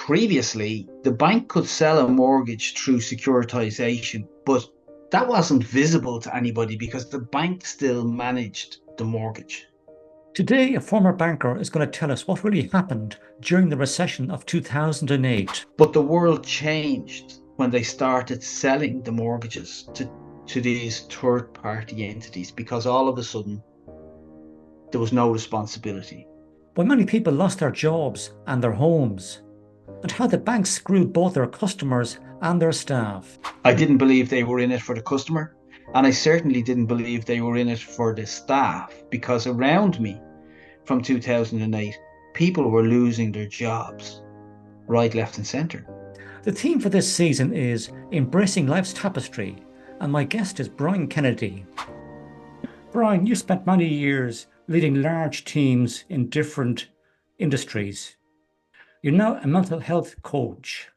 Previously, the bank could sell a mortgage through securitization, but that wasn't visible to anybody because the bank still managed the mortgage. Today, a former banker is going to tell us what really happened during the recession of 2008. But the world changed when they started selling the mortgages to these third party entities because all of a sudden there was no responsibility. When many people lost their jobs and their homes, and how the banks screwed both their customers and their staff. I didn't believe they were in it for the customer, and I certainly didn't believe they were in it for the staff because around me from 2008, people were losing their jobs right, left, and centre. The theme for this season is Embracing Life's Tapestry, and my guest is Brian Kennedy. Brian, you spent many years leading large teams in different industries. You're now a mental health coach.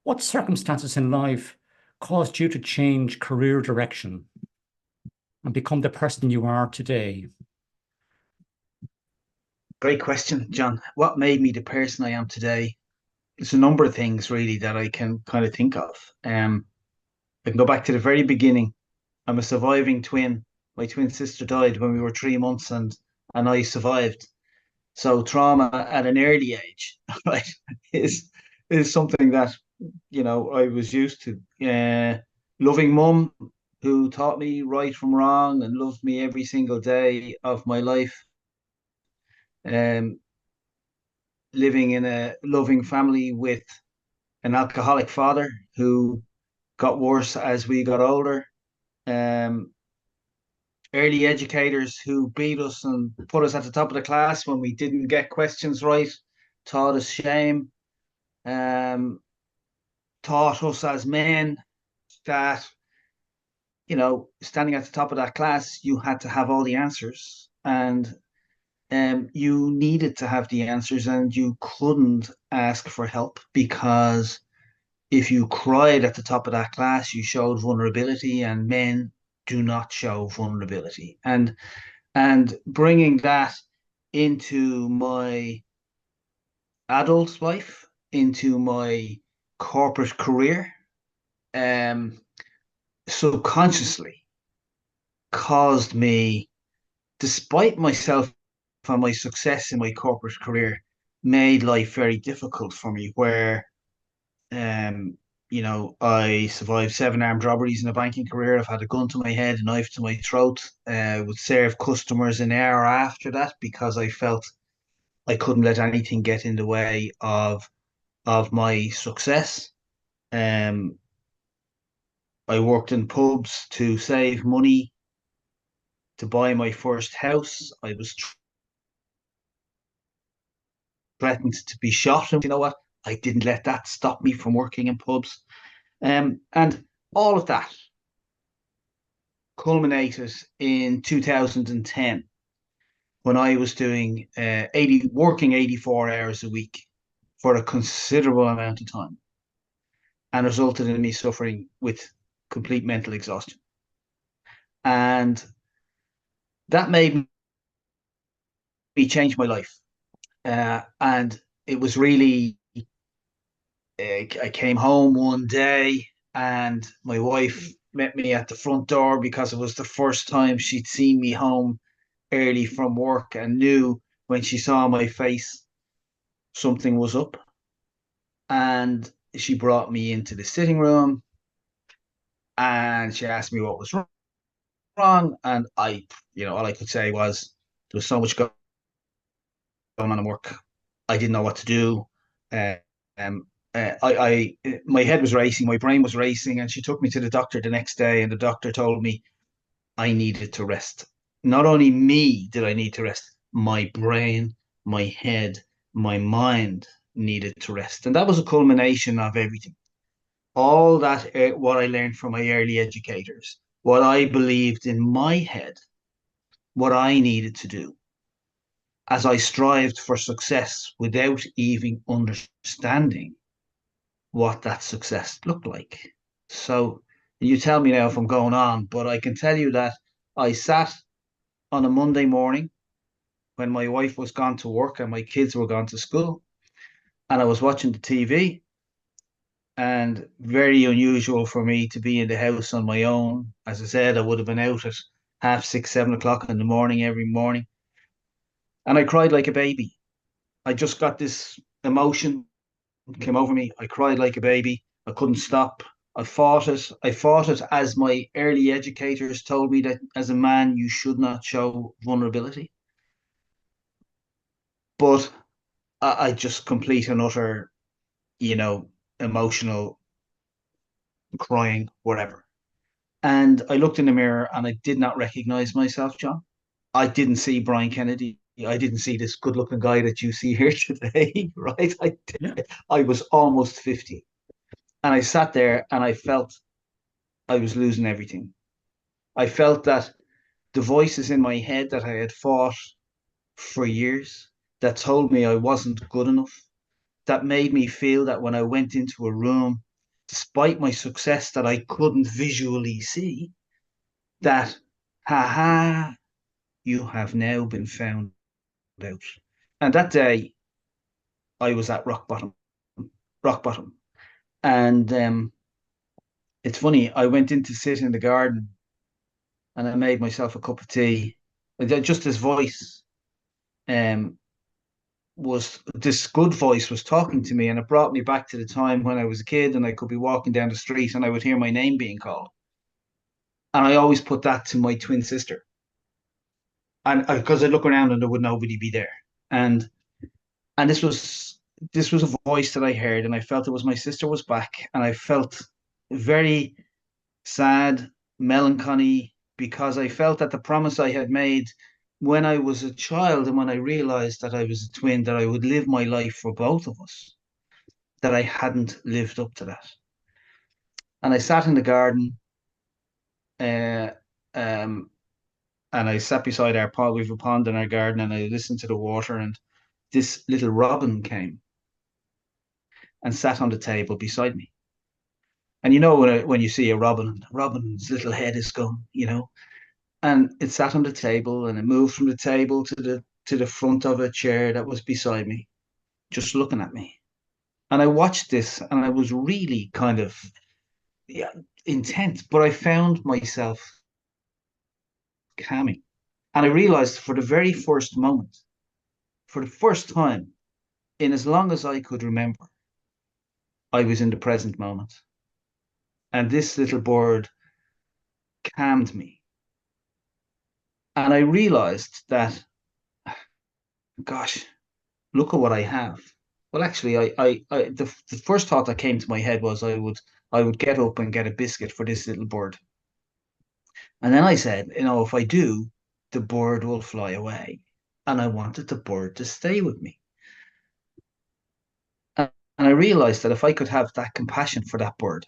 What circumstances in life caused you to change career direction and become the person you are today? Great question, John. What made me the person I am today? It's a number of things really that I can kind of think of. I can go back to the very beginning. I'm a surviving twin. My twin sister died when we were 3 months, and I survived. So trauma at an early age, right, is is something that I was used to. Loving mum who taught me right from wrong and loved me every single day of my life. Um, Living in a loving family with an alcoholic father who got worse as we got older. Um, Early educators who beat us and put us at the top of the class when we didn't get questions right, taught us shame, um, taught us as men that, standing at the top of that class, you had to have all the answers. And you needed to have the answers and you couldn't ask for help because if you cried at the top of that class, you showed vulnerability, and men do not show vulnerability. And bringing that into my adult life, into my corporate career, um, subconsciously caused me, despite myself and my success in my corporate career, made life very difficult for me. Where Um, I survived 7 armed robberies in a banking career. I've had a gun to my head, a knife to my throat. Would serve customers an hour after that because I felt I couldn't let anything get in the way of my success. Um, I worked in pubs to save money to buy my first house. I was threatened to be shot, and you know what? I didn't let that stop me from working in pubs. And all of that culminated in 2010 when I was doing 84 hours a week for a considerable amount of time, and resulted in me suffering with complete mental exhaustion. And that made me change my life. And it was really, I came home one day and my wife met me at the front door because it was the first time she'd seen me home early from work and knew when she saw my face something was up. And she brought me into the sitting room and she asked me what was wrong. And all I could say was there was so much going on in work. I didn't know what to do. Uh, um, my head was racing, my brain was racing, and she took me to the doctor the next day, and the doctor told me I needed to rest. Not only me did I need to rest, my brain, my head, my mind needed to rest. And that was a culmination of everything. All that, what I learned from my early educators, what I believed in my head, what I needed to do as I strived for success without even understanding what that success looked like. So you tell me now if I'm going on, but I can tell you that I sat on a Monday morning when my wife was gone to work and my kids were gone to school. and I was watching the TV, and very unusual for me to be in the house on my own. As I said, I would have been out at half 6, 7 o'clock in the morning every morning, and I cried like a baby. I just got this emotion came over me. I cried like a baby. I couldn't stop. I fought it. I fought it as my early educators told me that as a man you should not show vulnerability. But I just complete and utter, you know, emotional crying, whatever. And I looked in the mirror and I did not recognize myself, John. I didn't see Brian Kennedy. I didn't see this good looking guy that you see here today, right? Yeah. I was almost 50. And I sat there and I felt I was losing everything. I felt that the voices in my head that I had fought for years, that told me I wasn't good enough, that made me feel that when I went into a room, despite my success that I couldn't visually see, that, ha ha, you have now been found out. And that day, I was at rock bottom, rock bottom. And it's funny, I went in to sit in the garden and I made myself a cup of tea. Just this voice um, was this good voice was talking to me, and it brought me back to the time when I was a kid and I could be walking down the street and I would hear my name being called. And I always put that to my twin sister. And because I look around and there would nobody be there. And and this was a voice that I heard, and I felt it was my sister was back, and I felt very sad, melancholy, because I felt that the promise I had made when I was a child and when I realized that I was a twin, that I would live my life for both of us, that I hadn't lived up to that. And I sat in the garden, uh, um, and I sat beside our pond. We have a pond in our garden, and I listened to the water. And this little robin came and sat on the table beside me. And you know when you see a robin, robin's little head is gone, and it sat on the table, and it moved from the table to the front of a chair that was beside me, just looking at me. And I watched this, and I was really kind of, yeah, intense. But I found myself calming, and I realized for the very first moment, for the first time in as long as I could remember, I was in the present moment. And this little bird calmed me. And I realized that, gosh, look at what I have. Well, actually, the first thought that came to my head was I would get up and get a biscuit for this little bird. And then I said, if I do, the bird will fly away. And I wanted the bird to stay with me. And I realized that if I could have that compassion for that bird,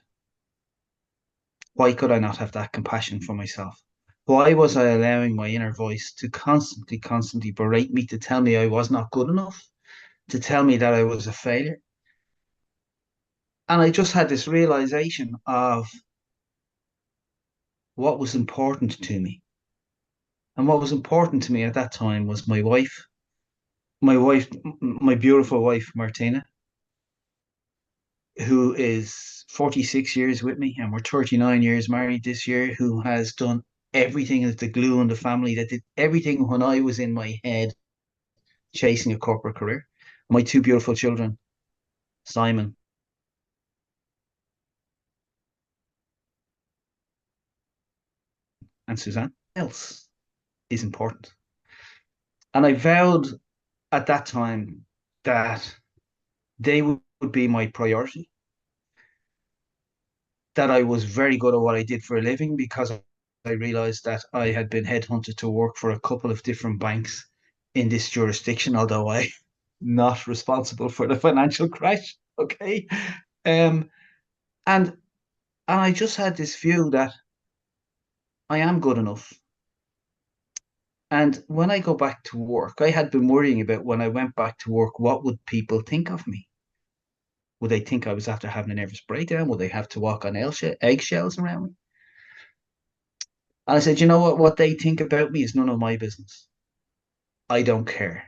why could I not have that compassion for myself? Why was I allowing my inner voice to constantly, constantly berate me, to tell me I was not good enough, to tell me that I was a failure? And I just had this realization of what was important to me. And what was important to me at that time was my wife, my beautiful wife, Martina, who is 46 years with me, and we're 39 years married this year, who has done everything as the glue in the family, that did everything when I was in my head chasing a corporate career. My two beautiful children, Simon and Suzanne, else is important. And I vowed at that time that they would be my priority, that I was very good at what I did for a living, because I realized that I had been headhunted to work for a couple of different banks in this jurisdiction, although I'm not responsible for the financial crash. Okay. Um, and and I just had this view that I am good enough. And when I go back to work, I had been worrying about, when I went back to work, what would people think of me? Would they think I was after having a nervous breakdown? Would they have to walk on eggshells around me? And I said, you know what? What they think about me is none of my business. I don't care.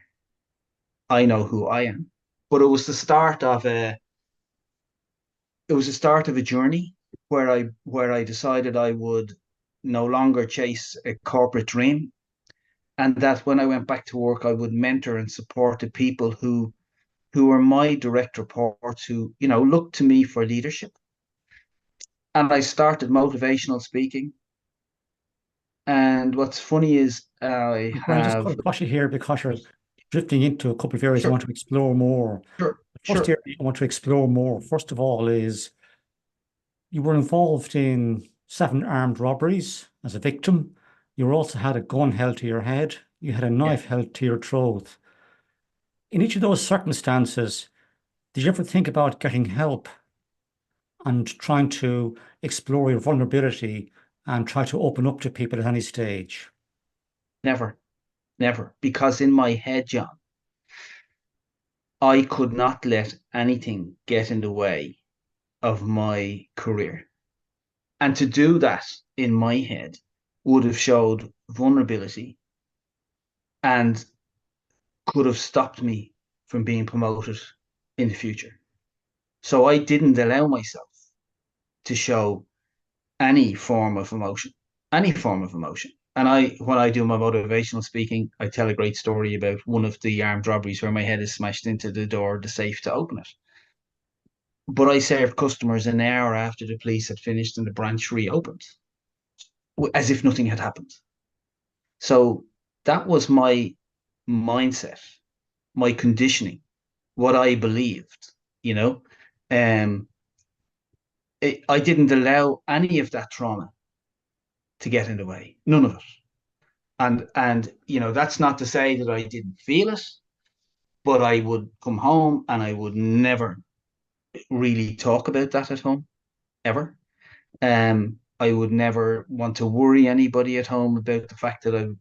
I know who I am. but it was the start of a journey where I decided I would no longer chase a corporate dream, and that when I went back to work, I would mentor and support the people who were my direct reports, who looked to me for leadership. And I started motivational speaking. And what's funny is I Brian, just have got you here because you're drifting into a couple of areas I sure, want to explore more. sure, The first sure, area I want to explore more, first of all, is you were involved in 7 armed robberies as a victim. You also had a gun held to your head. You had a yeah, knife held to your throat. In each of those circumstances, did you ever think about getting help and trying to explore your vulnerability and try to open up to people at any stage? never, never, because in my head, John, I could not let anything get in the way of my career. And to do that in my head would have showed vulnerability and could have stopped me from being promoted in the future. So I didn't allow myself to show any form of emotion, any form of emotion. And when I do my motivational speaking, I tell a great story about one of the armed robberies where my head is smashed into the door of the safe to open it. But I served customers an hour after the police had finished and the branch reopened, as if nothing had happened. So that was my mindset, my conditioning, what I believed, you know. Um, I didn't allow any of that trauma to get in the way, none of it. And that's not to say that I didn't feel it, but I would come home and I would never really talk about that at home ever. I would never want to worry anybody at home about the fact that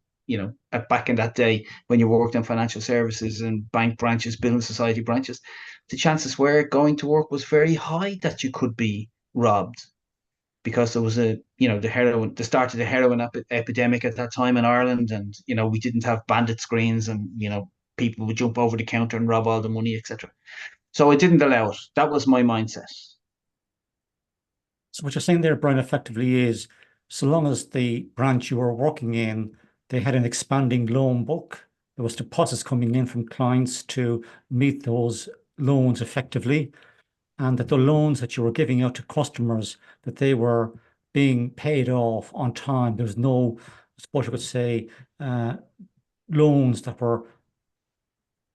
back in that day when you worked in financial services and bank branches, building society branches, the chances were going to work was very high that you could be robbed because there was the start of the heroin epidemic at that time in Ireland, and we didn't have bandit screens, and people would jump over the counter and rob all the money, etc. So I didn't allow it. That was my mindset. So what you're saying there, Brian, effectively is so long as the branch you were working in, they had an expanding loan book, there was deposits coming in from clients to meet those loans effectively, and that the loans that you were giving out to customers, that they were being paid off on time. There was no, I suppose you could say, uh, loans that were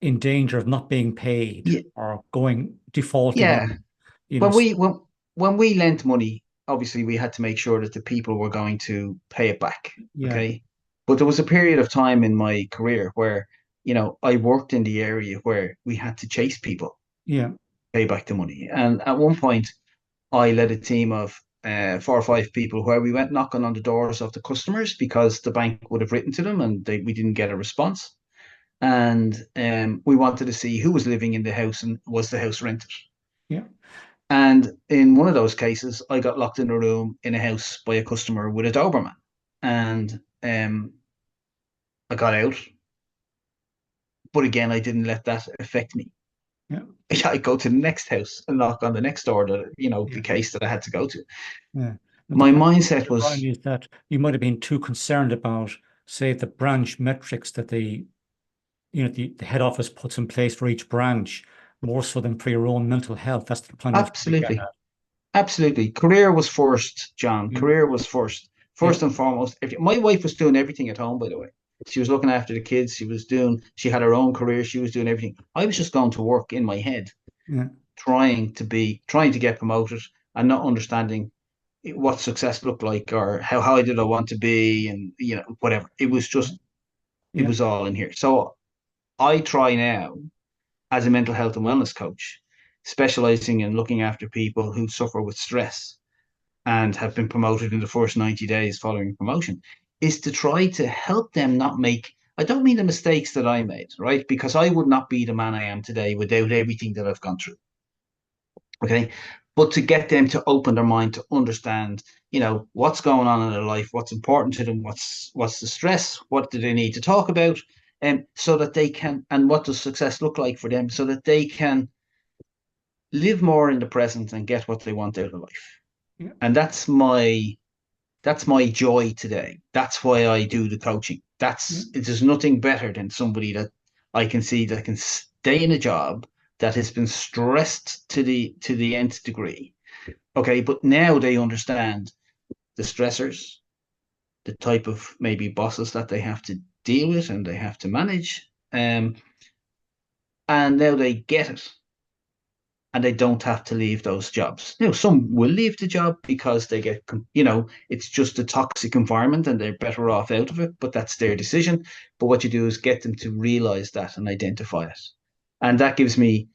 in danger of not being paid Yeah, or going defaulting yeah. on, you know. When we when when we lent money, obviously we had to make sure that the people were going to pay it back. Yeah, Okay. But there was a period of time in my career where, I worked in the area where we had to chase people, yeah, pay back the money. And at one point, I led a team of 4 or 5 people where we went knocking on the doors of the customers because the bank would have written to them and we didn't get a response. And we wanted to see who was living in the house and was the house rented. yeah, And in one of those cases, I got locked in a room in a house by a customer with a Doberman. And I got out. But again, I didn't let that affect me. yeah, I go to the next house and knock on the next door that, the yeah. case that I had to go to. Yeah. And the My point, mindset Brian, was is that you might have been too concerned about, say, the branch metrics that the head office puts in place for each branch, more so than for your own mental health. That's the point I was trying to get absolutely, at. absolutely. Career was first, John. Yeah, Career was first. yeah, First and foremost. My wife was doing everything at home, by the way. She was looking after the kids. She had her own career. She was doing everything. I was just going to work in my head, yeah, trying to get promoted and not understanding what success looked like or how high did I want to be, and whatever. It yeah, was all in here. So I try now as a mental health and wellness coach, specializing in looking after people who suffer with stress and have been promoted in the first 90 days following promotion, is to try to help them not make, I don't mean the mistakes that I made, right? Because I would not be the man I am today without everything that I've gone through. Okay. But to get them to open their mind to understand, what's going on in their life, what's important to them, what's the stress, what do they need to talk about, so that they can, and what does success look like for them, so that they can live more in the present and get what they want out of life. Yeah. And that's my joy today. That's why I do the coaching. Yeah. There's nothing better than somebody that I can see that can stay in a job that has been stressed to the nth degree. Okay, but now they understand the stressors, the type of maybe bosses that they have to deal with and they have to manage. And now they get it and they don't have to leave those jobs. Now, some will leave the job because they get, it's just a toxic environment and they're better off out of it, but that's their decision. But what you do is get them to realize that and identify it. And that gives me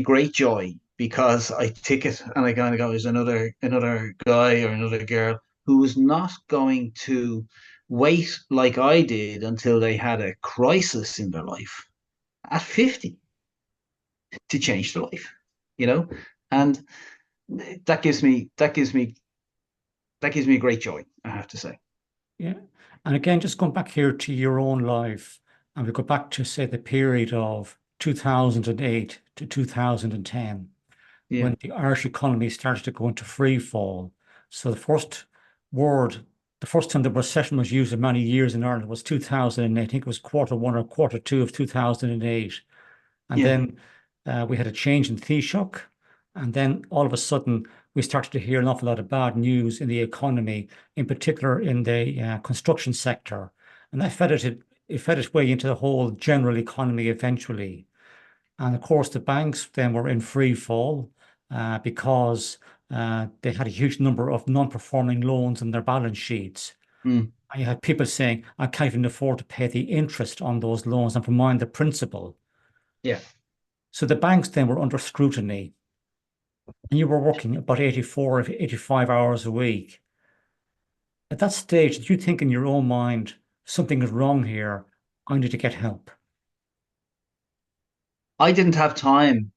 great joy because I tick it and I kind of go, there's another guy or another girl who is not going to wait like I did until they had a crisis in their life at 50 to change their life, you know? And that gives me that gives me that gives me great joy, I have to say. Yeah. And again, just going back here to your own life, and we go back to, say, the period of 2008 to 2010, Yeah, when the Irish economy started to go into free fall. So word, the first time the recession was used in many years in Ireland was 2008. I think it was quarter one or quarter two of 2008. And yeah, then we had a change in Taoiseach. And then all of a sudden, we started to hear an awful lot of bad news in the economy, in particular in the construction sector. And it fed its way into the whole general economy eventually. And of course, the banks then were in free fall because they had a huge number of non-performing loans in their balance sheets. mm, And you had people saying, I can't even afford to pay the interest on those loans and for mine the principal. yeah. So the banks then were under scrutiny. And you were working about 84, 85 hours a week. At that stage, did you think in your own mind, something is wrong here? I need to get help. I didn't have time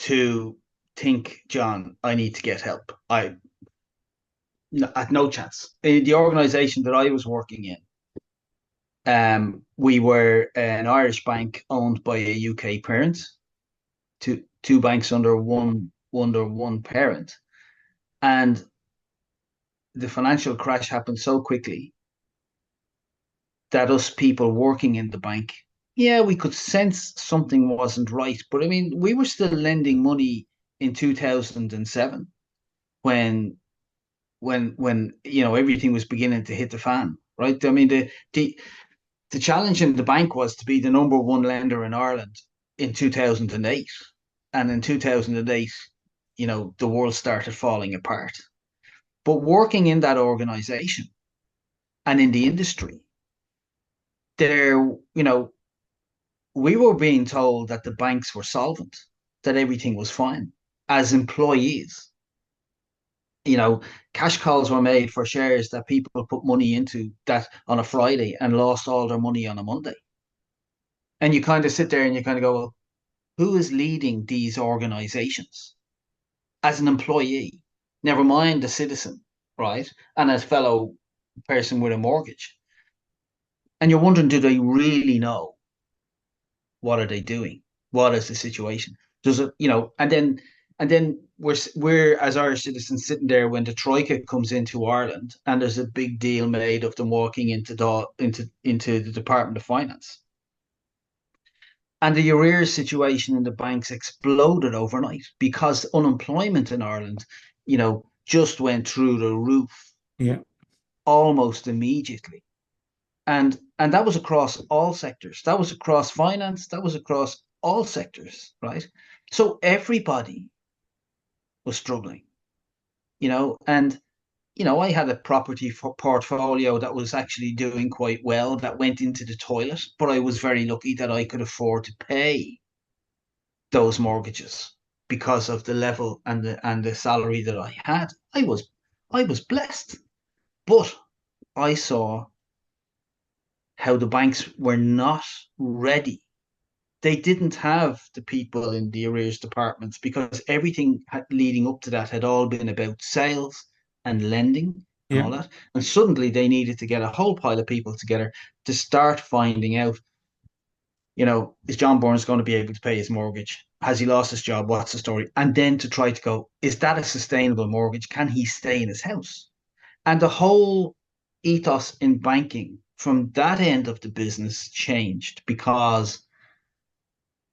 to think, John, I need to get help. I had no chance. In the organization that I was working in, we were an Irish bank owned by a UK parent, two banks under one parent, and the financial crash happened so quickly that us people working in the bank, yeah, we could sense something wasn't right. But I mean, we were still lending money in 2007 when everything was beginning to hit the fan, right? I mean, the challenge in the bank was to be the number one lender in Ireland in 2008, and in 2008, the world started falling apart. But working in that organization and in the industry, there, we were being told that the banks were solvent, that everything was fine. As employees, you know, cash calls were made for shares that people put money into that on a Friday and lost all their money on a Monday. And you kind of sit there and you kind of go, well, who is leading these organizations as an employee? Never mind the citizen, right? And as fellow person with a mortgage. And you're wondering, do they really know what are they doing? What is the situation? Does it, and then we're as Irish citizens sitting there when the Troika comes into Ireland and there's a big deal made of them walking into the Department of Finance. And the arrears situation in the banks exploded overnight because unemployment in Ireland, just went through the roof Yeah. almost immediately. And that was across all sectors. That was across finance. That was across all sectors, right? So everybody was struggling, and I had a property portfolio that was actually doing quite well that went into the toilet, but I was very lucky that I could afford to pay those mortgages because of the level and the salary that I had. I was blessed, but I saw how the banks were not ready. They didn't have the people in the arrears departments because everything leading up to that had all been about sales and lending and Yeah. all that. And suddenly they needed to get a whole pile of people together to start finding out, is John Burns going to be able to pay his mortgage? Has he lost his job? What's the story? And then to try to go, is that a sustainable mortgage? Can he stay in his house? And the whole ethos in banking from that end of the business changed because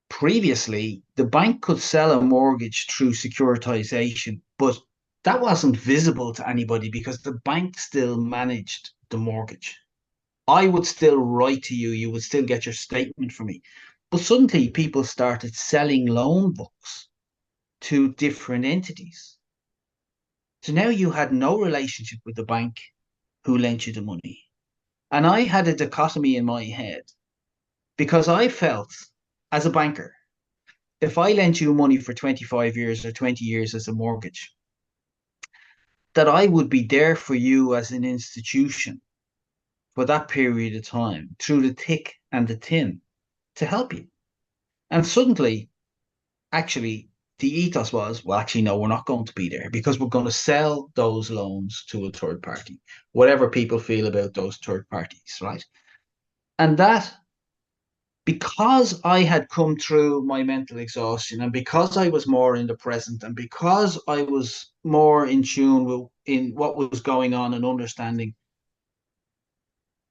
previously the bank could sell a mortgage through securitization, but that wasn't visible to anybody because the bank still managed the mortgage. I would still write to you, you would still get your statement from me. But suddenly people started selling loan books to different entities. So now you had no relationship with the bank who lent you the money. And I had a dichotomy in my head because I felt as a banker, if I lent you money for 25 years or 20 years as a mortgage, that I would be there for you as an institution for that period of time through the thick and the thin to help you. And suddenly, actually, the ethos was, well, actually, no, we're not going to be there because we're going to sell those loans to a third party, whatever people feel about those third parties, right? And that, because I had come through my mental exhaustion and because I was more in the present and because I was more in tune with in what was going on and understanding,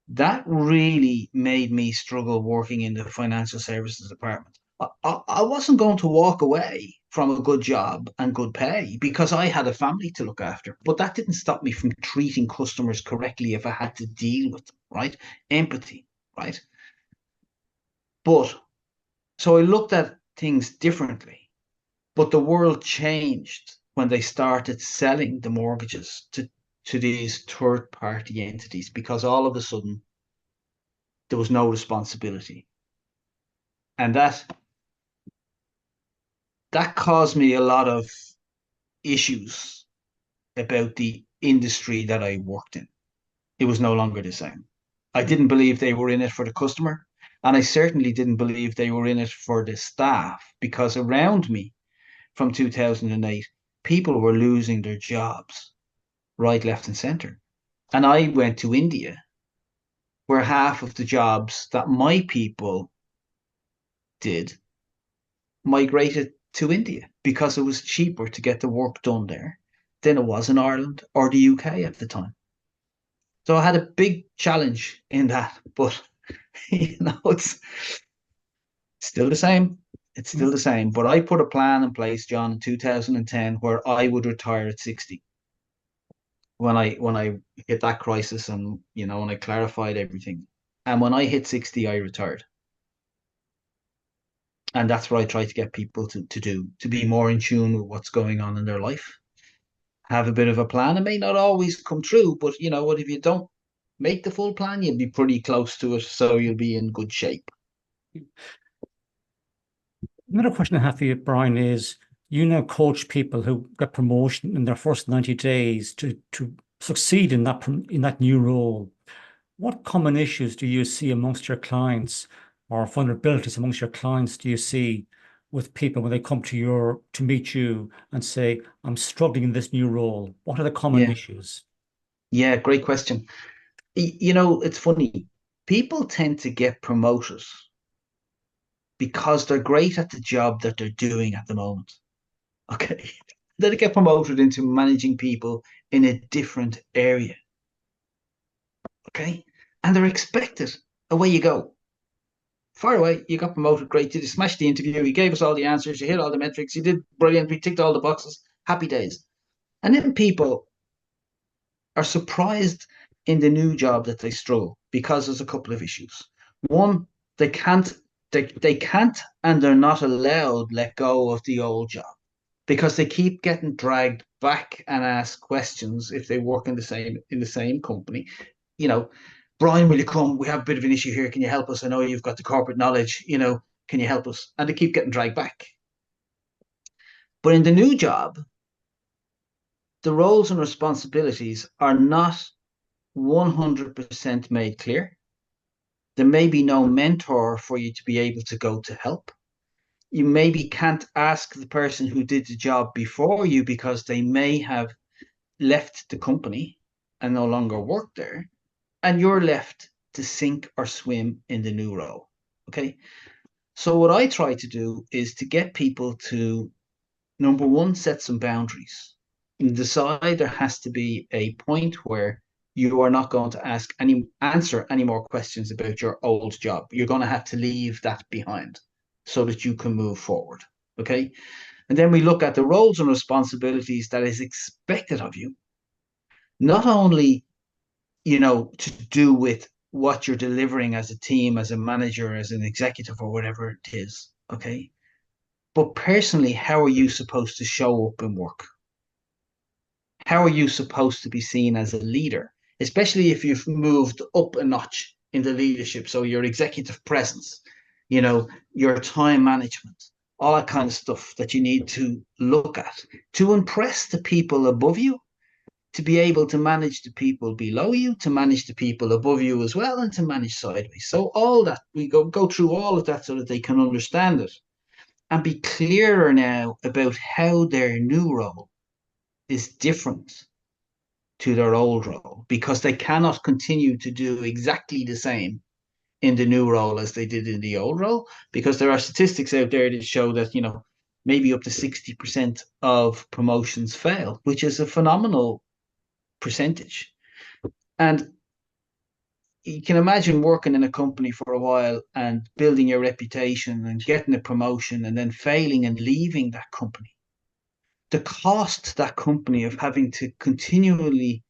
that really made me struggle working in the financial services department. I wasn't going to walk away from a good job and good pay because I had a family to look after. But that didn't stop me from treating customers correctly if I had to deal with them, right? Empathy, right? But so I looked at things differently. But the world changed when they started selling the mortgages to these third party entities because all of a sudden there was no responsibility. And that caused me a lot of issues about the industry that I worked in. It was no longer the same. I didn't believe they were in it for the customer, and I certainly didn't believe they were in it for the staff because around me from 2008, people were losing their jobs right, left, and center. And I went to India, where half of the jobs that my people did migrated to India because it was cheaper to get the work done there than it was in Ireland or the UK at the time. So I had a big challenge in that, but it's still the same. It's still the same. But I put a plan in place, John, in 2010, where I would retire at 60 when I hit that crisis and when I clarified everything. And when I hit 60, I retired. And that's what I try to get people to do, to be more in tune with what's going on in their life. Have a bit of a plan. It may not always come true, but you know what? If you don't make the full plan, you'll be pretty close to it. So you'll be in good shape. Another question I have for you, Brian, is you now coach people who get promotion in their first 90 days to succeed in that new role. What common issues do you see amongst your clients or vulnerabilities amongst your clients do you see with people when they come to meet you and say, I'm struggling in this new role? What are the common Yeah. issues? Yeah. Great question. It's funny. People tend to get promoted because they're great at the job that they're doing at the moment. Okay. Then they get promoted into managing people in a different area. Okay. And they're expected. Away you go. Far away, you got promoted. Great. You smashed the interview. You gave us all the answers. You hit all the metrics. You did brilliant. We ticked all the boxes. Happy days. And then people are surprised in the new job that they struggle because there's a couple of issues. One, they can't, they can't, and they're not allowed let go of the old job because they keep getting dragged back and asked questions if they work in the same company. You know, Brian, will you come? We have a bit of an issue here. Can you help us? I know you've got the corporate knowledge. Can you help us? And they keep getting dragged back. But in the new job, the roles and responsibilities are not 100% made clear. There may be no mentor for you to be able to go to help. You maybe can't ask the person who did the job before you because they may have left the company. and no longer work there, and you're left to sink or swim in the new role. Okay. So what I try to do is to get people to, number one, set some boundaries and decide there has to be a point where you are not going to answer any more questions about your old job. You're going to have to leave that behind so that you can move forward. Okay. And then we look at the roles and responsibilities that is expected of you, not only, to do with what you're delivering as a team, as a manager, as an executive, or whatever it is. Okay. But personally, how are you supposed to show up and work? How are you supposed to be seen as a leader, especially if you've moved up a notch in the leadership? So your executive presence, your time management, all that kind of stuff that you need to look at to impress the people above you, to be able to manage the people below you, to manage the people above you as well, and to manage sideways. So all that we go through all of that so that they can understand it and be clearer now about how their new role is different to their old role, because they cannot continue to do exactly the same in the new role as they did in the old role, because there are statistics out there that show that, maybe up to 60% of promotions fail, which is a phenomenal percentage. And you can imagine working in a company for a while and building your reputation and getting a promotion and then failing and leaving that company. The cost to that company of having to continually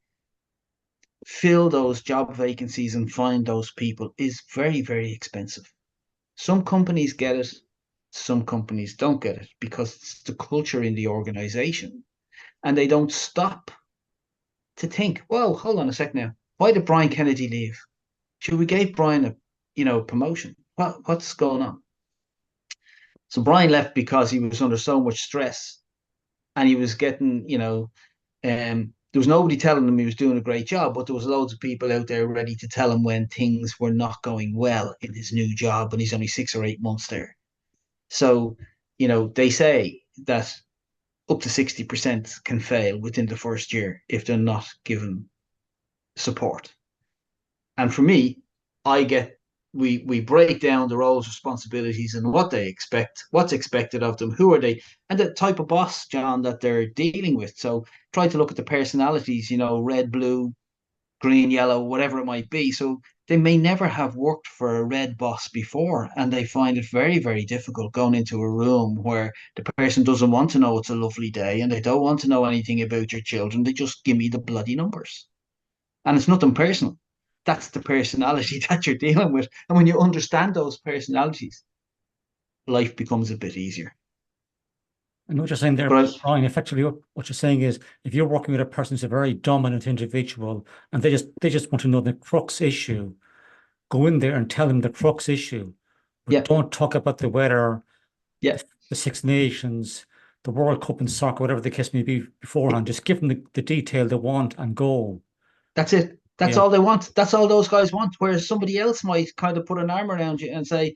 fill those job vacancies and find those people is very, very expensive. Some companies get it, some companies don't get it because it's the culture in the organization. And they don't stop to think, well, hold on a sec now. Why did Brian Kennedy leave? Should we give Brian a promotion? What's going on? So Brian left because he was under so much stress and he was getting, there was nobody telling him he was doing a great job, but there was loads of people out there ready to tell him when things were not going well in his new job, and he's only 6 or 8 months there. So, they say that up to 60% can fail within the first year if they're not given support. And for me, I get we break down the roles, responsibilities, and what they expect, what's expected of them, who are they, and the type of boss, John, that they're dealing with. So try to look at the personalities, red, blue, green, yellow, whatever it might be. So they may never have worked for a red boss before, and they find it very, very difficult going into a room where the person doesn't want to know it's a lovely day and they don't want to know anything about your children. They just give me the bloody numbers. And it's nothing personal. That's the personality that you're dealing with. And when you understand those personalities, life becomes a bit easier. I know what you're saying there, But Brian. Effectively, what you're saying is, if you're working with a person who's a very dominant individual, and they just want to know the crux issue, go in there and tell them the crux issue, but yeah, don't talk about the weather, yeah, the Six Nations, the World Cup in soccer, whatever the case may be beforehand. Just give them the detail they want and go. that's it. That's Yeah, all they want. That's all those guys want. Whereas somebody else might kind of put an arm around you and say,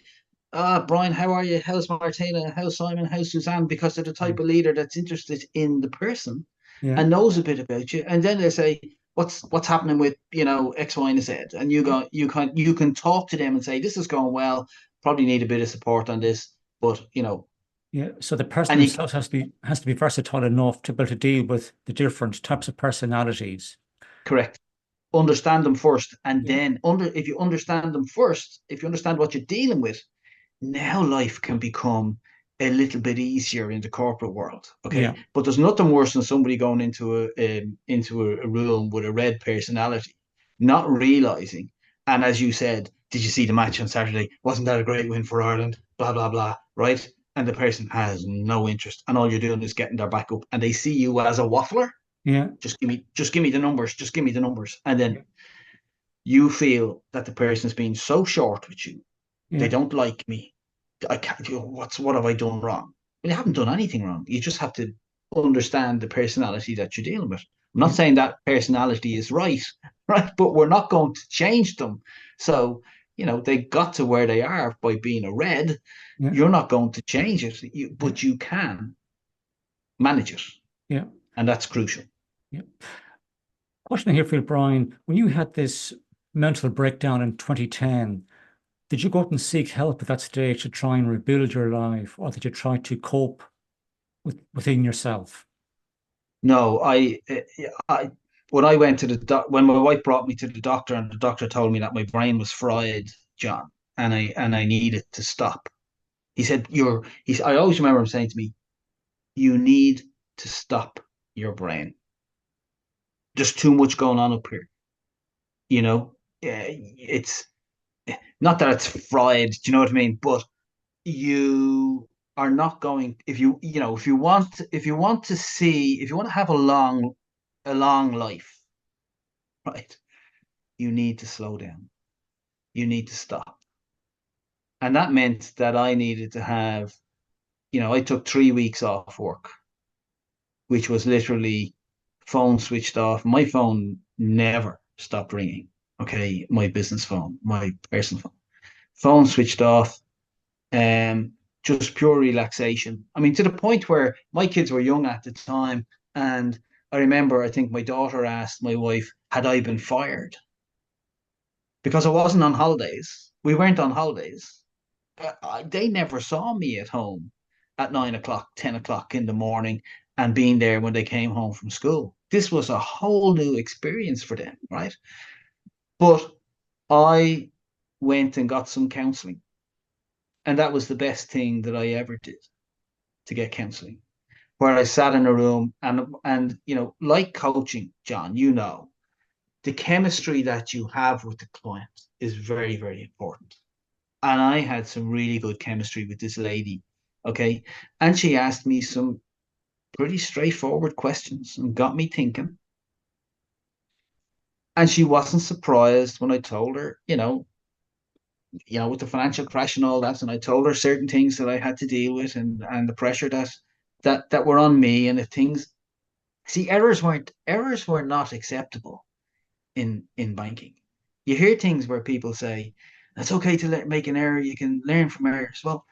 Brian, how are you? How's Martina? How's Simon? How's Suzanne? Because they're the type of leader that's interested in the person yeah, and knows a bit about you. And then they say, what's happening with, X, Y, and Z? And you can talk to them and say, this is going well, probably need a bit of support on this. But yeah. So the person and you themselves has to be versatile enough to be able to deal with the different types of personalities. correct. Understand them first. And Yeah, then if you understand them first, if you understand what you're dealing with, now life can become a little bit easier in the corporate world. yeah, Okay, but there's nothing worse than somebody going into a room with a red personality, not realizing. And as you said, did you see the match on Saturday? Wasn't that a great win for Ireland? Blah blah blah. Right, and the person has no interest, and all you're doing is getting their back up, and they see you as a waffler. yeah, Just give me the numbers. Just give me the numbers, and yeah, then you feel that the person's being so short with you. They yeah, don't like me. I can't. What have I done wrong? Well, you haven't done anything wrong. You just have to understand the personality that you're dealing with. I'm not yeah, saying that personality is right, right, but we're not going to change them. So they got to where they are by being a red. yeah, You're not going to change it, yeah, but you can manage it, yeah, and that's crucial. yeah. Question here for you, Brian. When you had this mental breakdown in 2010, did you go out and seek help at that stage to try and rebuild your life, or did you try to cope within yourself? No, I when I went to the when my wife brought me to the doctor, and the doctor told me that my brain was fried, John, and I needed to stop. He said, I always remember him saying to me, you need to stop your brain. There's too much going on up here. You know, it's not that it's fried. Do you know what I mean? But you are not going, if if you want to see, if you want to have a long life, right? You need to slow down. You need to stop. And that meant that I needed to have, I took 3 weeks off work, which was literally phone switched off. My phone never stopped ringing. Okay. My business phone, my personal phone, phone switched off. Um, just pure relaxation. I mean, to the point where my kids were young at the time. And I remember, I think my daughter asked my wife, had I been fired? Because I wasn't on holidays. We weren't on holidays. They never saw me at home at 9 o'clock, 10 o'clock in the morning and being there when they came home from school. This was a whole new experience for them, right? But I went and got some counseling. And that was the best thing that I ever did, to get counseling, where I sat in a room and like coaching, John, the chemistry that you have with the client is very, very important. And I had some really good chemistry with this lady. Okay. And she asked me some pretty straightforward questions and got me thinking. And she wasn't surprised when I told her, with the financial crash and all that. And I told her certain things that I had to deal with, and the pressure that were on me, and the things. See, errors were not acceptable in banking. You hear things where people say it's okay to make an error. You can learn from errors. Well,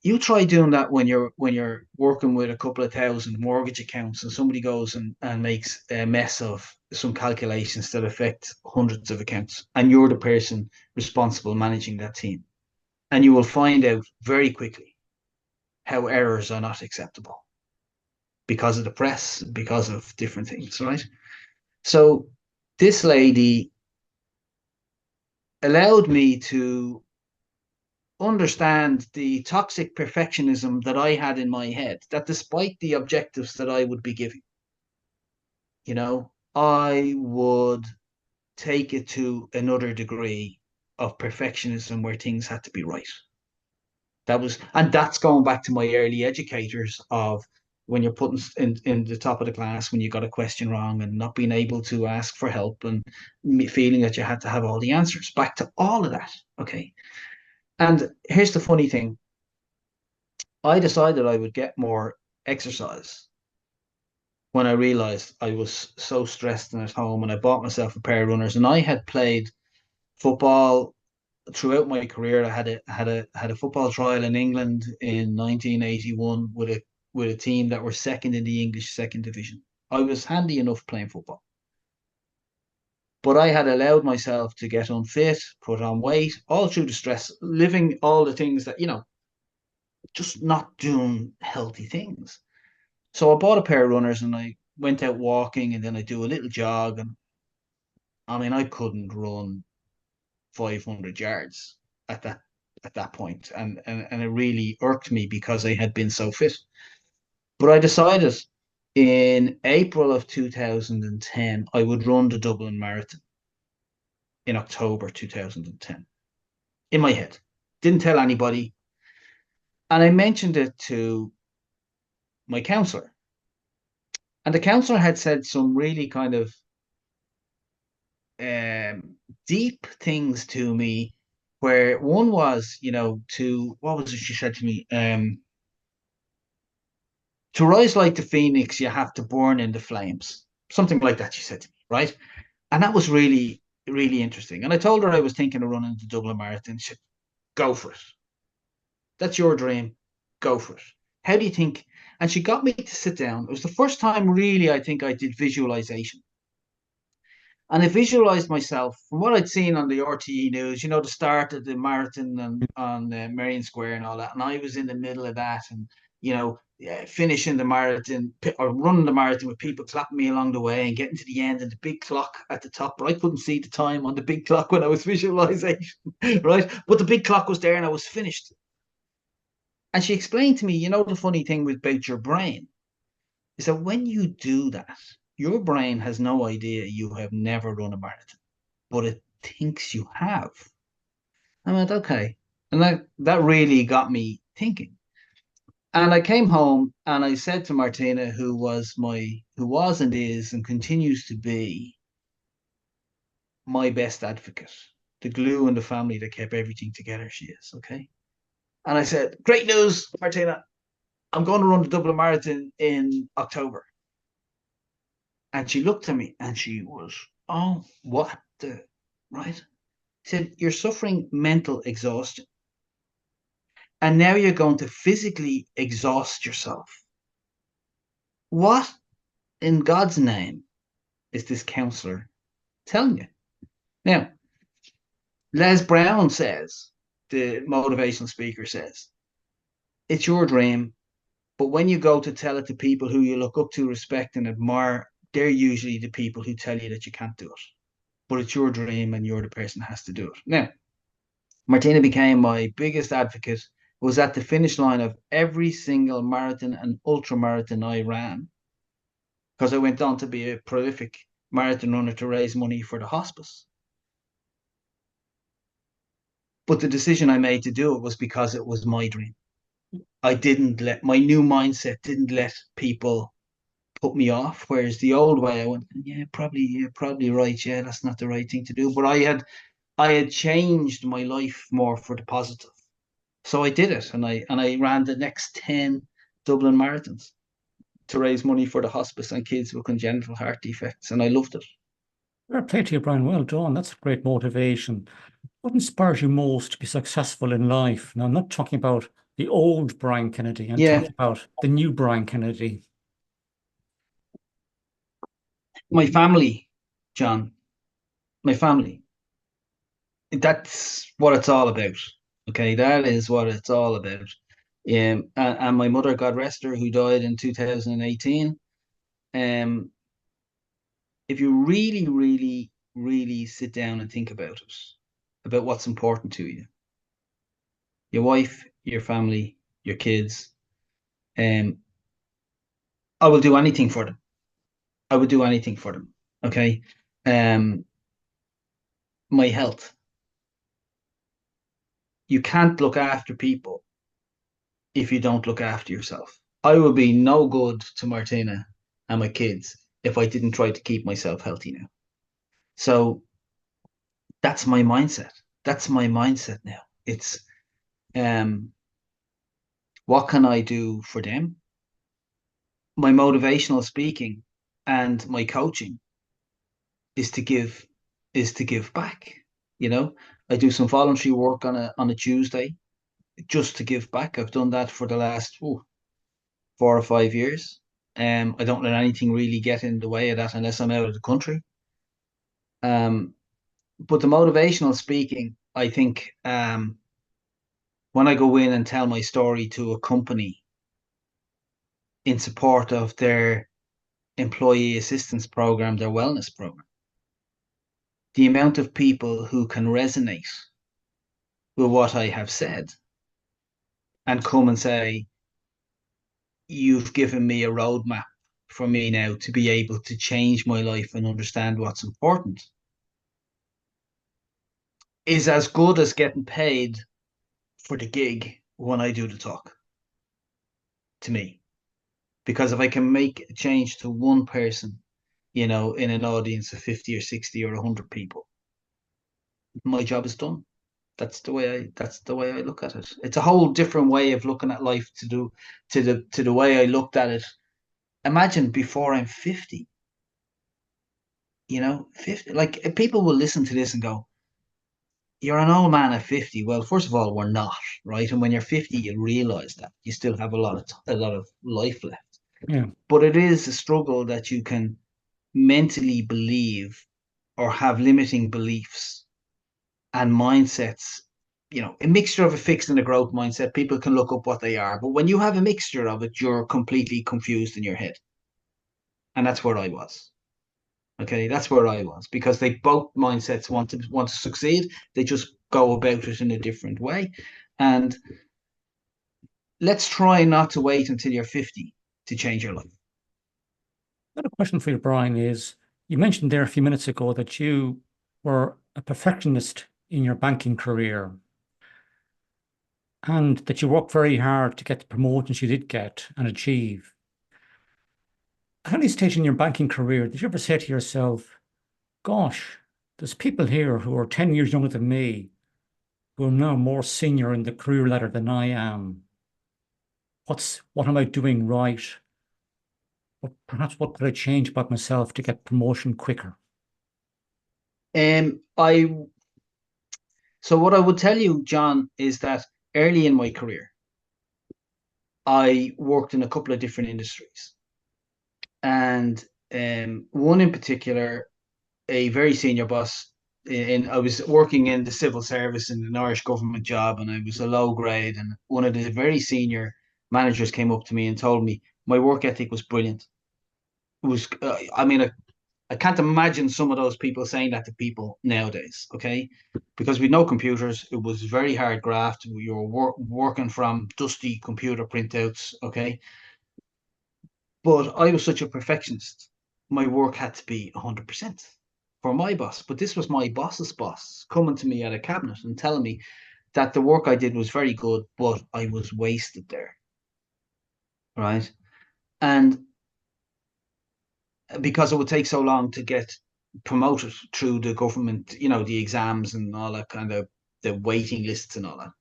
you try doing that when you're working with a couple of thousand mortgage accounts, and somebody goes and makes a mess of some calculations that affect hundreds of accounts, and you're the person responsible managing that team, and you will find out very quickly how errors are not acceptable because of the press, because of different things, right? So this lady allowed me to understand the toxic perfectionism that I had in my head, that despite the objectives that I would be giving, I would take it to another degree of perfectionism where things had to be right. And that's going back to my early educators of when you're putting in the top of the class, when you got a question wrong and not being able to ask for help and feeling that you had to have all the answers, back to all of that. Okay. And here's the funny thing. I decided I would get more exercise when I realized I was so stressed and at home, and I bought myself a pair of runners. And I had played football throughout my career. I had a football trial in England in 1981 with a team that were second in the English second division. I was handy enough playing football, but I had allowed myself to get unfit, put on weight, all through the stress, living all the things that just not doing healthy things. So I bought a pair of runners and I went out walking, and then I do a little jog, and I mean I couldn't run 500 yards at that point, and it really irked me because I had been so fit. But I decided in April of 2010 I would run the Dublin Marathon in October 2010 in my head. Didn't tell anybody, and I mentioned it to my counselor, and the counselor had said some really kind of deep things to me, where one was, to what was it she said to me? To rise like the phoenix, you have to burn in the flames. Something like that, she said to me, right? And that was really, really interesting. And I told her I was thinking of running the Dublin Marathon. She said, go for it. That's your dream. Go for it. How do you think? And she got me to sit down. It was the first time, really, I think I did visualization. And I visualized myself from what I'd seen on the RTE news, the start of the marathon and on Merrion Square and all that. And I was in the middle of that and, finishing the marathon or running the marathon with people clapping me along the way and getting to the end and the big clock at the top. But I couldn't see the time on the big clock when I was visualizing, right? But the big clock was there and I was finished. And she explained to me, the funny thing about your brain is that when you do that, your brain has no idea you have never run a marathon, but it thinks you have. I went, okay. And that really got me thinking. And I came home and I said to Martina, who was and is and continues to be my best advocate, the glue in the family that kept everything together, she is, okay? And I said, great news, Martina. I'm going to run the Dublin Marathon in October. And she looked at me and she was, oh, what the, right? She said, you're suffering mental exhaustion. And now you're going to physically exhaust yourself. What in God's name is this counselor telling you? Now, Les Brown says, the motivational speaker says, it's your dream, but when you go to tell it to people who you look up to, respect, and admire, they're usually the people who tell you that you can't do it. But it's your dream and you're the person that has to do it. Now, Martina became my biggest advocate, was at the finish line of every single marathon and ultra marathon I ran, because I went on to be a prolific marathon runner to raise money for the hospice. But the decision I made to do it was because it was my dream. I didn't let my new mindset didn't let people put me off. Whereas the old way, I went, yeah, probably, you're probably right. Yeah, that's not the right thing to do. But I had changed my life more for the positive. So I did it, and I ran the next 10 Dublin marathons to raise money for the hospice and kids with congenital heart defects, and I loved it. Fair play to you, Brian. Well done. That's great motivation. What inspires you most to be successful in life? Now, I'm not talking about the old Brian Kennedy. I'm Yeah, talking about the new Brian Kennedy. my family, John, my family. That's what it's all about. Okay, that is what it's all about. And my mother, God rest her, who died in 2018. Um, if you really, really, really sit down and think about it, about what's important to you, your wife, your family, your kids, um, I will do anything for them. I would do anything for them. Okay. Um, my health. You can't look after people if you don't look after yourself. I would be no good to Martina and my kids if I didn't try to keep myself healthy now. So that's my mindset. That's my mindset now. It's um what can I do for them? My motivational speaking and my coaching is to give is to give back. You know, I do some voluntary work on a Tuesday just to give back. I've done that for the last 4 or 5 years. I don't let anything really get in the way of that unless I'm out of the country. Um, but the motivational speaking, I think, when I go in and tell my story to a company in support of their employee assistance program, their wellness program, the amount of people who can resonate with what I have said and come and say, you've given me a roadmap for me now to be able to change my life and understand what's important, is as good as getting paid for the gig when I do the talk, to me. Because if I can make a change to one person, in an audience of 50 or 60 or 100 people, my job is done. That's the way I look at it. It's a whole different way of looking at life to the way I looked at it. Imagine before I'm 50, 50, like people will listen to this and go, you're an old man at 50. Well, first of all, we're not, right? And when you're 50, you realize that you still have a lot of life left. Yeah. But it is a struggle that you can mentally believe or have limiting beliefs and mindsets, a mixture of a fixed and a growth mindset, people can look up what they are. But when you have a mixture of it, you're completely confused in your head. And that's where I was. Okay, that's where I was because they both mindsets want to succeed. They just go about it in a different way. And let's try not to wait until you're 50 to change your life. Another question for you, Brian, is you mentioned there a few minutes ago that you were a perfectionist in your banking career and that you worked very hard to get the promotions you did get and achieve. At any stage in your banking career, did you ever say to yourself, gosh, there's people here who are 10 years younger than me, who are now more senior in the career ladder than I am? What am I doing right? Or perhaps what could I change about myself to get promotion quicker? I So what I would tell you, John, is that early in my career, I worked in a couple of different industries, and one in particular, a very senior boss. I was working in the civil service in an Irish government job, and I was a low grade. And one of the very senior managers came up to me and told me my work ethic was brilliant. It was, I mean, I can't imagine some of those people saying that to people nowadays, okay? Because with no computers, it was very hard graft. You were working from dusty computer printouts, okay? But I was such a perfectionist. My work had to be 100% for my boss. But this was my boss's boss coming to me at a cabinet and telling me that the work I did was very good, but I was wasted there, right? And because it would take so long to get promoted through the government, the exams and all that kind of the waiting lists and all that.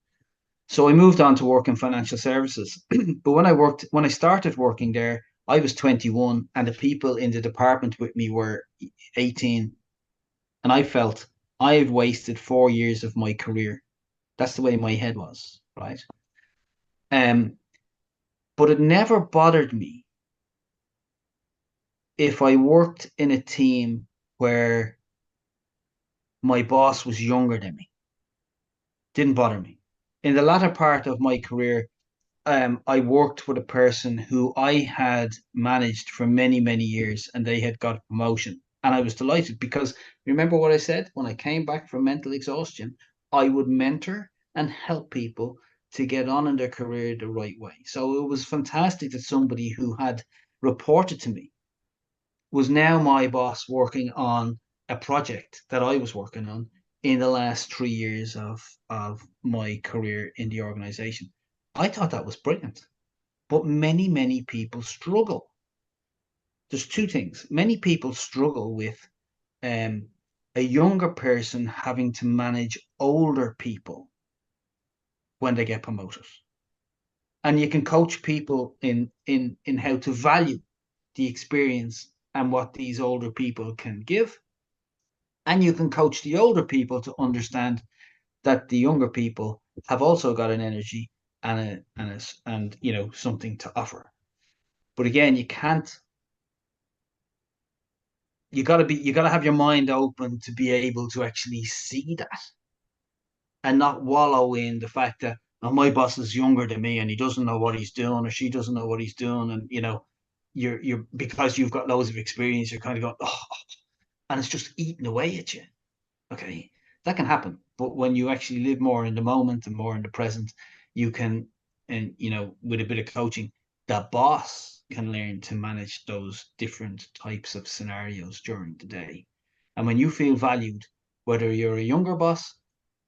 So I moved on to work in financial services. But when I started working there, I was 21 and the people in the department with me were 18. And I felt I've wasted 4 years of my career. That's the way my head was, right? Um, but it never bothered me if I worked in a team where my boss was younger than me. Didn't bother me. In the latter part of my career, I worked with a person who I had managed for many, many years, and they had got a promotion. And I was delighted because remember what I said when I came back from mental exhaustion, I would mentor and help people to get on in their career the right way. So it was fantastic that somebody who had reported to me was now my boss working on a project that I was working on in the last 3 years of my career in the organization. I thought that was brilliant. But many, many people struggle. There's two things. Many people struggle with um, a younger person having to manage older people when they get promoted. And you can coach people in how to value the experience and what these older people can give. And you can coach the older people to understand that the younger people have also got an energy and something to offer. But again, you got to have your mind open to be able to actually see that and not wallow in the fact that oh, my boss is younger than me and he doesn't know what he's doing or she doesn't know what he's doing, and you're because you've got loads of experience, you're kind of going oh, and it's just eating away at you. Okay, that can happen, but when you actually live more in the moment and more in the present, you can, and with a bit of coaching, the boss can learn to manage those different types of scenarios during the day. And when you feel valued, whether you're a younger boss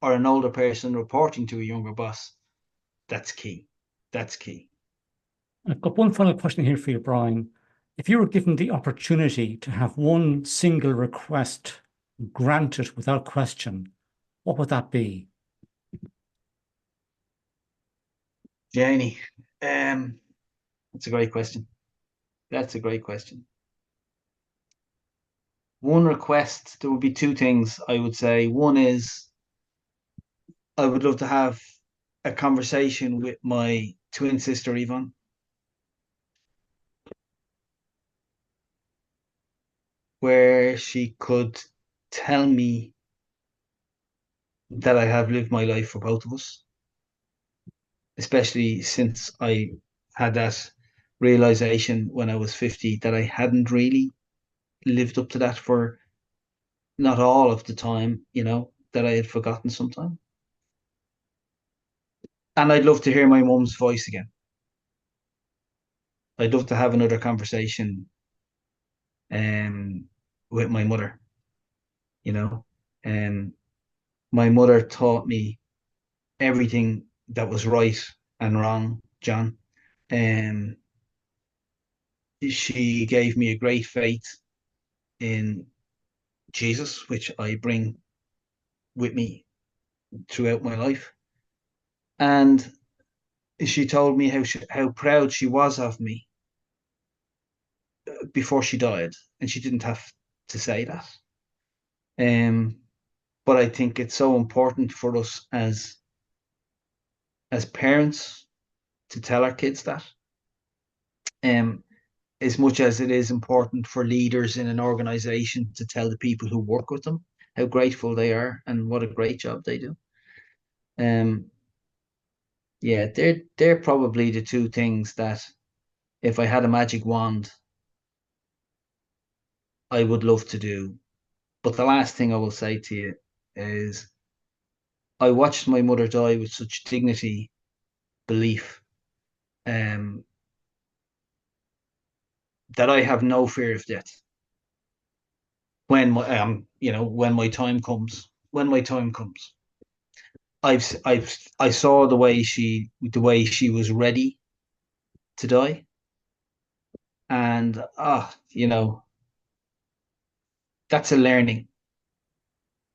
or an older person reporting to a younger boss, that's key. That's key. I've got one final question here for you, Brian. If you were given the opportunity to have one single request granted without question, what would that be? Janie, that's a great question. That's a great question. One request, there would be two things I would say. One is I would love to have a conversation with my twin sister Yvonne, where she could tell me that I have lived my life for both of us, especially since I had that realization when I was 50 that I hadn't really lived up to that for not all of the time, that I had forgotten sometime. And I'd love to hear my mum's voice again. I'd love to have another conversation um, with my mother, you know. Um, my mother taught me everything that was right and wrong, John. Um, she gave me a great faith in Jesus, which I bring with me throughout my life. And she told me how proud she was of me before she died, and she didn't have to say that. Um, but I think it's so important for us as parents to tell our kids that. Um, as much as it is important for leaders in an organization to tell the people who work with them how grateful they are and what a great job they do. Um, yeah, they're probably the two things that if I had a magic wand, I would love to do. But the last thing I will say to you is I watched my mother die with such dignity, belief, um, that I have no fear of death. When my time comes, I saw the way she was ready to die, and that's a learning.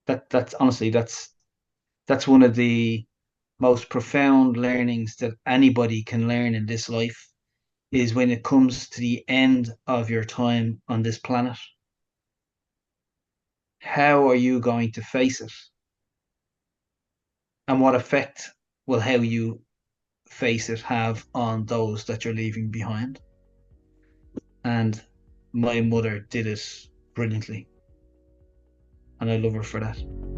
That's honestly that's one of the most profound learnings that anybody can learn in this life is when it comes to the end of your time on this planet. How are you going to face it? And what effect will how you face it have on those that you're leaving behind? And my mother did it brilliantly, and I love her for that.